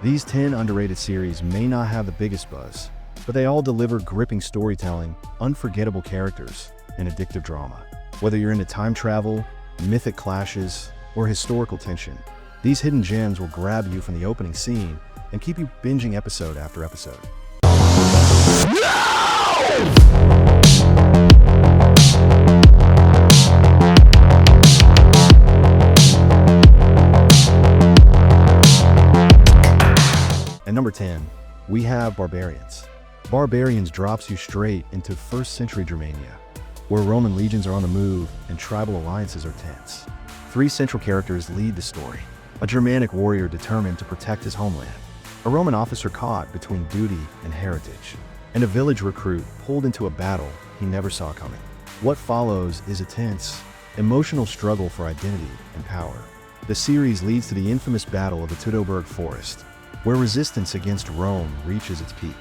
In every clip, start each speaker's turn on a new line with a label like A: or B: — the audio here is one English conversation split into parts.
A: These 10 underrated series may not have the biggest buzz, but they all deliver gripping storytelling, unforgettable characters, and addictive drama. Whether you're into time travel, mythic clashes, or historical tension, these hidden gems will grab you from the opening scene and keep you binging episode after episode. At number 10, we have Barbarians. Barbarians drops you straight into 1st century Germania, where Roman legions are on the move and tribal alliances are tense. 3 central characters lead the story: a Germanic warrior determined to protect his homeland, a Roman officer caught between duty and heritage, and a village recruit pulled into a battle he never saw coming. What follows is a tense, emotional struggle for identity and power. The series leads to the infamous Battle of the Teutoburg Forest, where resistance against Rome reaches its peak.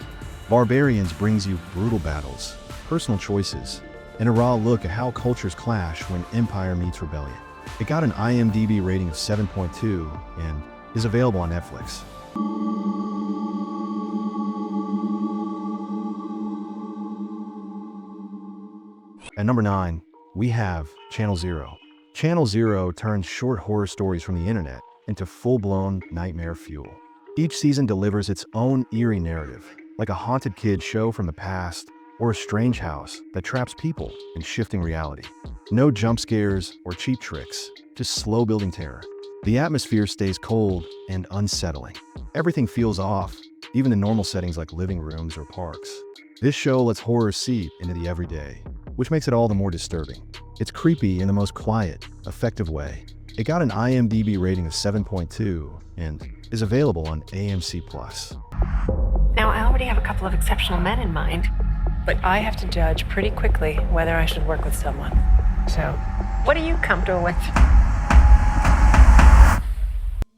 A: Barbarians brings you brutal battles, personal choices, and a raw look at how cultures clash when empire meets rebellion. It got an IMDb rating of 7.2 and is available on Netflix. At number 9, we have Channel Zero. Channel Zero turns short horror stories from the internet into full-blown nightmare fuel. Each season delivers its own eerie narrative, like a haunted kid show from the past or a strange house that traps people in shifting reality. No jump scares or cheap tricks, just slow-building terror. The atmosphere stays cold and unsettling. Everything feels off, even in normal settings like living rooms or parks. This show lets horror seep into the everyday, which makes it all the more disturbing. It's creepy in the most quiet, effective way. It got an IMDb rating of 7.2 and is available on AMC+.
B: Now, I already have a couple of exceptional men in mind, but I have to judge pretty quickly whether I should work with someone. So, what are you comfortable with?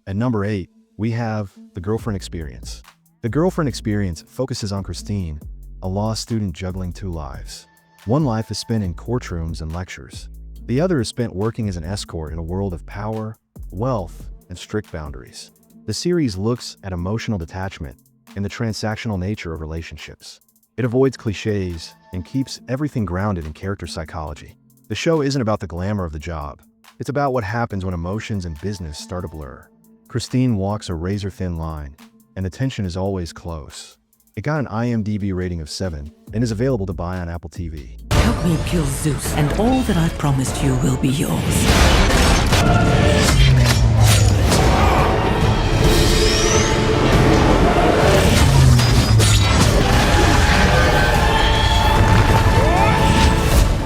A: At number 8, we have The Girlfriend Experience. The Girlfriend Experience focuses on Christine, a law student juggling 2 lives. One life is spent in courtrooms and lectures. The other is spent working as an escort in a world of power, wealth, and strict boundaries. The series looks at emotional detachment and the transactional nature of relationships. It avoids cliches and keeps everything grounded in character psychology. The show isn't about the glamour of the job. It's about what happens when emotions and business start to blur. Christine walks a razor-thin line, and the tension is always close. It got an IMDb rating of 7 and is available to buy on Apple TV.
C: Help me kill Zeus, and all that I've promised you will be yours.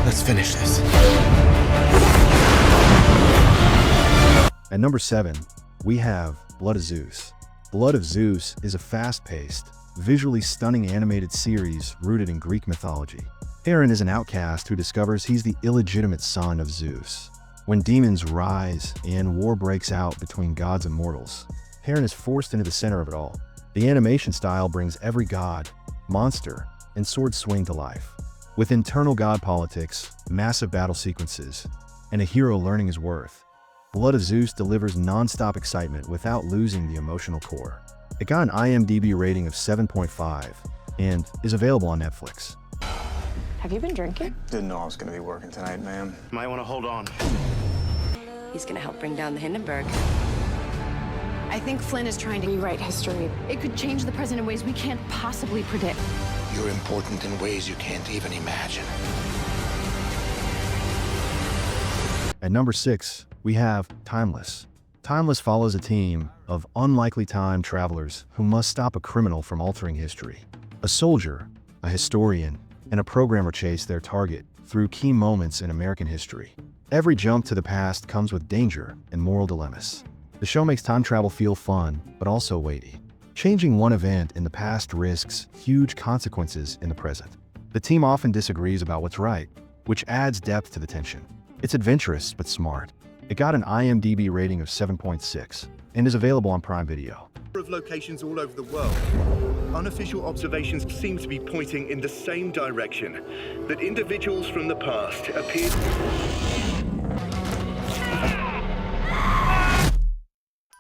D: Let's finish this.
A: At number 7, we have Blood of Zeus. Blood of Zeus is a fast-paced, visually stunning animated series rooted in Greek mythology. Aaron is an outcast who discovers he's the illegitimate son of Zeus. When demons rise and war breaks out between gods and mortals, Aaron is forced into the center of it all. The animation style brings every god, monster, and sword swing to life. With internal god politics, massive battle sequences, and a hero learning his worth, Blood of Zeus delivers non-stop excitement without losing the emotional core. It got an IMDb rating of 7.5 and is available on Netflix.
B: Have you been drinking?
D: Didn't know I was gonna be working tonight, ma'am.
E: Might want to hold on.
F: He's gonna help bring down the Hindenburg.
G: I think Flynn is trying to rewrite history. It could change the present in ways we can't possibly predict.
E: You're important in ways you can't even imagine.
A: At number 6, we have Timeless. Timeless follows a team of unlikely time travelers who must stop a criminal from altering history. A soldier, a historian, and a programmer chase their target through key moments in American history. Every jump to the past comes with danger and moral dilemmas. The show makes time travel feel fun, but also weighty. Changing one event in the past risks huge consequences in the present. The team often disagrees about what's right, which adds depth to the tension. It's adventurous, but smart. It got an IMDb rating of 7.6 and is available on Prime Video.
H: Of locations all over the world. Unofficial observations seem to be pointing in the same direction, that individuals from the past appeared.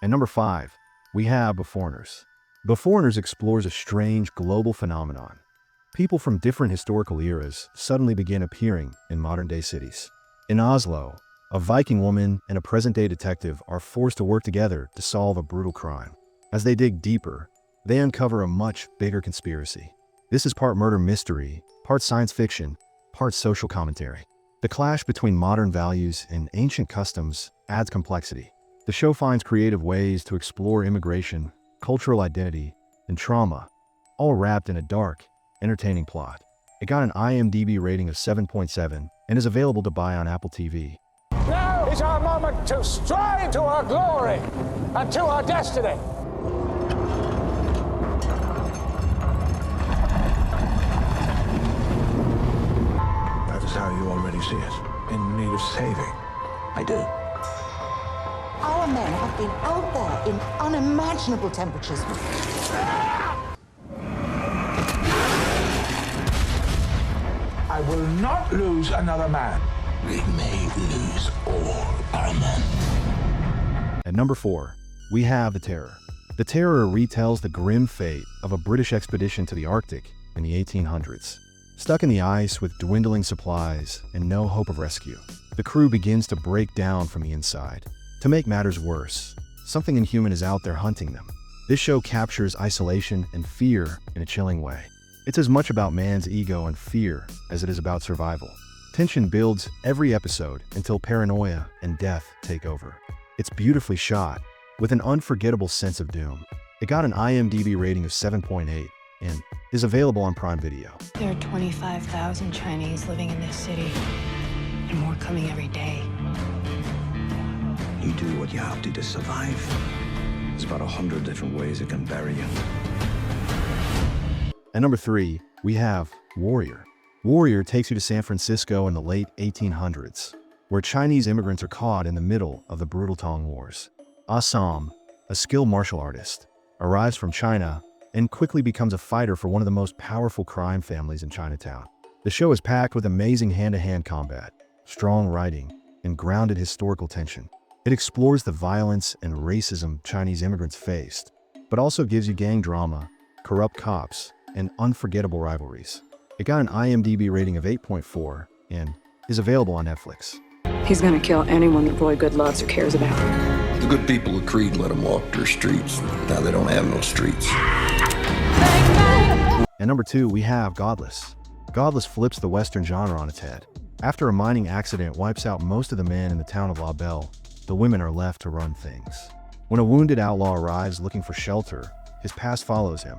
A: At number 5, we have Beforeigners. Beforeigners explores a strange global phenomenon. People from different historical eras suddenly begin appearing in modern-day cities. In Oslo, a Viking woman and a present-day detective are forced to work together to solve a brutal crime. As they dig deeper, they uncover a much bigger conspiracy. This is part murder mystery, part science fiction, part social commentary. The clash between modern values and ancient customs adds complexity. The show finds creative ways to explore immigration, cultural identity, and trauma, all wrapped in a dark, entertaining plot. It got an IMDb rating of 7.7 and is available to buy on Apple TV.
I: Now is our moment to stride to our glory and to our destiny.
E: That is how you already see it. In need of saving. I do.
J: Our men have been out there in unimaginable temperatures.
I: I will not lose another man.
E: We may lose all our men.
A: At number 4, we have The Terror. The Terror retells the grim fate of a British expedition to the Arctic in the 1800s. Stuck in the ice with dwindling supplies and no hope of rescue, the crew begins to break down from the inside. To make matters worse, something inhuman is out there hunting them. This show captures isolation and fear in a chilling way. It's as much about man's ego and fear as it is about survival. Tension builds every episode until paranoia and death take over. It's beautifully shot, with an unforgettable sense of doom. It got an IMDb rating of 7.8 and is available on Prime Video.
B: There are 25,000 Chinese living in this city, and more coming every day.
D: You do what you have to survive. There's about 100 different ways it can bury you.
A: At number 3, we have Warrior. Warrior takes you to San Francisco in the late 1800s, where Chinese immigrants are caught in the middle of the brutal Tong Wars. Sam, a skilled martial artist, arrives from China and quickly becomes a fighter for one of the most powerful crime families in Chinatown. The show is packed with amazing hand-to-hand combat, strong writing, and grounded historical tension. It explores the violence and racism Chinese immigrants faced, but also gives you gang drama, corrupt cops, and unforgettable rivalries. It got an IMDb rating of 8.4 and is available on Netflix.
K: He's gonna kill anyone that Roy Good loves or cares about.
L: The good people of Creed let them walk their streets. Now they don't have no streets.
A: At number 2, we have Godless. Godless flips the Western genre on its head. After a mining accident wipes out most of the men in the town of La Belle, the women are left to run things. When a wounded outlaw arrives looking for shelter, his past follows him,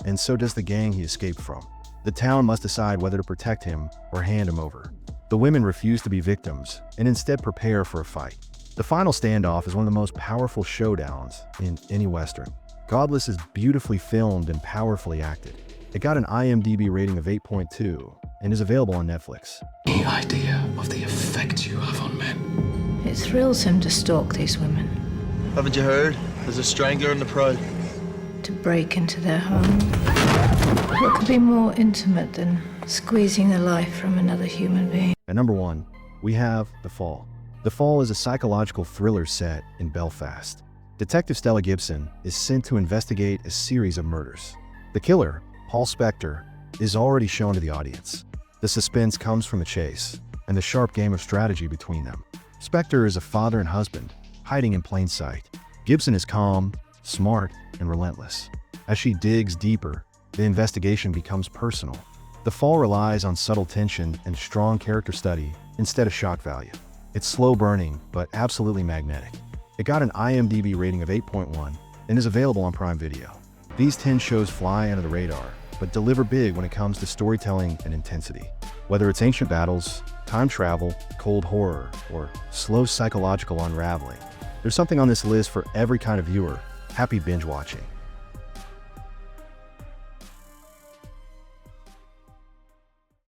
A: and so does the gang he escaped from. The town must decide whether to protect him or hand him over. The women refuse to be victims and instead prepare for a fight. The final standoff is one of the most powerful showdowns in any Western. Godless is beautifully filmed and powerfully acted. It got an IMDb rating of 8.2 and is available on Netflix.
L: The idea of the effect you have on men.
M: It thrills him to stalk these women.
N: Haven't you heard? There's a strangler in the prowl.
M: To break into their home. What could be more intimate than squeezing the life from another human being?
A: At number 1, we have The Fall. The Fall is a psychological thriller set in Belfast. Detective Stella Gibson is sent to investigate a series of murders. The killer, Paul Spector, is already shown to the audience. The suspense comes from the chase and the sharp game of strategy between them. Spector is a father and husband, hiding in plain sight. Gibson is calm, smart, and relentless. As she digs deeper, the investigation becomes personal. The Fall relies on subtle tension and strong character study instead of shock value. It's slow burning, but absolutely magnetic. It got an IMDb rating of 8.1 and is available on Prime Video. These 10 shows fly under the radar, but deliver big when it comes to storytelling and intensity. Whether it's ancient battles, time travel, cold horror, or slow psychological unraveling, there's something on this list for every kind of viewer. Happy binge watching.